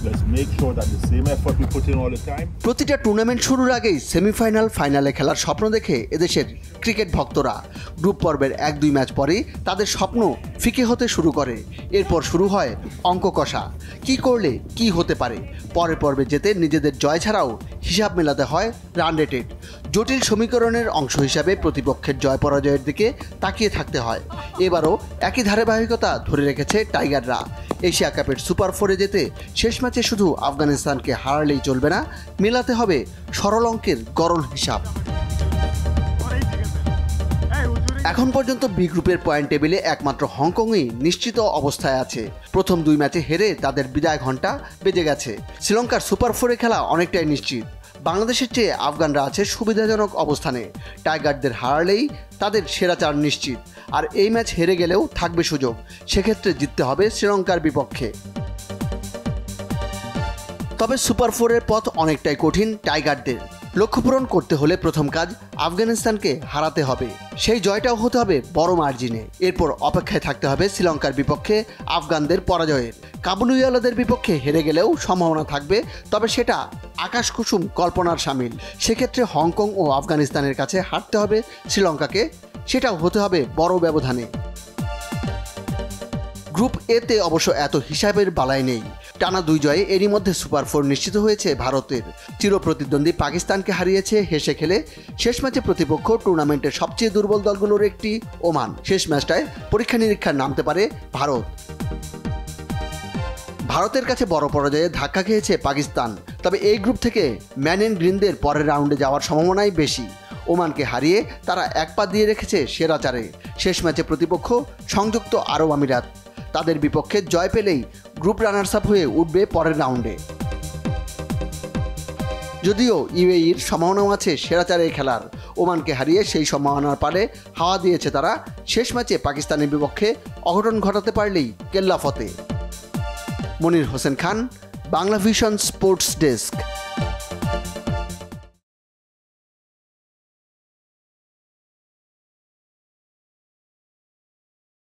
Let's make sure that the same effort we put in all the time. প্রতিটা tournament শুরুর আগেই semifinal ফাইনালে খেলার স্বপ্ন দেখে এদেশের ক্রিকেট ভক্তরা গ্রুপ পর্বের 1-2 ম্যাচ পরেই তাদের স্বপ্ন ফিকে হতে শুরু করে। এরপর শুরু হয় অঙ্ক কষা, কি করলে কি হতে পারে। পরের পর্বে যেতে নিজেদের জয় ছাড়াও হিসাব মেলাতে হয় রান রেটেড। জটিল সমীকরণের অংশ হিসাবে প্রতিপক্ষের জয় পরাজয়ের দিকে তাকিয়ে থাকতে হয়। এবারও একই ধারাবাহিকতা ধরে রেখেছে টাইগাররা। এশিয়া কাপের সুপার 4-এ যেতে শেষ ম্যাচে শুধু আফগানিস্তানকে হারালেই চলবে না, মেলাতে হবে সরল অঙ্কের গরল হিসাব। এখন পর্যন্ত বি গ্রুপের পয়েন্ট টেবিলে একমাত্র হংকংই নিশ্চিত অবস্থায় আছে। প্রথম 2 ম্যাচে হেরে তাদের বিদায় ঘণ্টা বেজে গেছে। শ্রীলঙ্কার সুপার 4-এ খেলা অনেকটাই নিশ্চিত। বাংলাদেশের চেয়ে আফগানরা আছে সুবিধাজনক অবস্থানে। টাইগারদের হারালেই তাদের সেরা 4 নিশ্চিত। আর এই ম্যাচ হেরে গেলেও থাকবে সুযোগ, সেক্ষেত্রে জিততে হবে শ্রীলঙ্কার বিপক্ষে। তবে সুপার 4-এর পথ অনেকটাই কঠিন টাইগারদের। লক্ষ্য পূরণ করতে হলে প্রথম কাজ আফগানিস্তানকে হারাতে হবে, সেই জয়টাও হতে হবে বড় মার্জিনে। এরপর অপেক্ষায় থাকতে হবে শ্রীলঙ্কার বিপক্ষে আফগানদের পরাজয়ের। কাবুলিওয়ালাদের বিপক্ষে হেরে গেলেও সম্ভাবনা থাকবে, তবে সেটা আকাশ কুসুম কল্পনার শামিল। সেক্ষেত্রে হংকং ও আফগানিস্তানের কাছে হারতে হবে শ্রীলঙ্কাকে, সেটাও হতে হবে বড় ব্যবধানে। গ্রুপ এতে অবশ্য এত হিসাবের বালাই নেই। টানা 2 জয়ে এরই মধ্যে সুপার 4 নিশ্চিত হয়েছে ভারতের। চিরপ্রতিদ্বন্দ্বী পাকিস্তানকে হারিয়েছে হেসে খেলে। শেষ ম্যাচে প্রতিপক্ষ টুর্নামেন্টের সবচেয়ে দুর্বল দলগুলোর একটি ওমান। শেষ ম্যাচটায় পরীক্ষা নিরীক্ষায় নামতে পারে ভারত। ভারতের কাছে বড় পরাজয়ে ধাক্কা খেয়েছে পাকিস্তান। তবে এই গ্রুপ থেকে ম্যান ইন গ্রিনদের পরের রাউন্ডে যাওয়ার সম্ভাবনাই বেশি। ওমানকে হারিয়ে তারা 1 পা দিয়ে রেখেছে সেরা 4-এ। শেষ ম্যাচে প্রতিপক্ষ সংযুক্ত আরব আমিরাত। তাদের বিপক্ষে জয় পেলেই গ্রুপ রানার্স আপ হয়ে উঠবে পরের রাউন্ডে। যদিও ইউএইর সম্ভাবনাও আছে সেরা 4-এ খেলার। ওমানকে হারিয়ে সেই সম্ভাবনার পারে হাওয়া দিয়েছে তারা। শেষ ম্যাচে পাকিস্তানের বিপক্ষে অঘটন ঘটাতে পারলেই কেল্লা ফতে। Monir Hossain Khan, Bangla vision sports desk.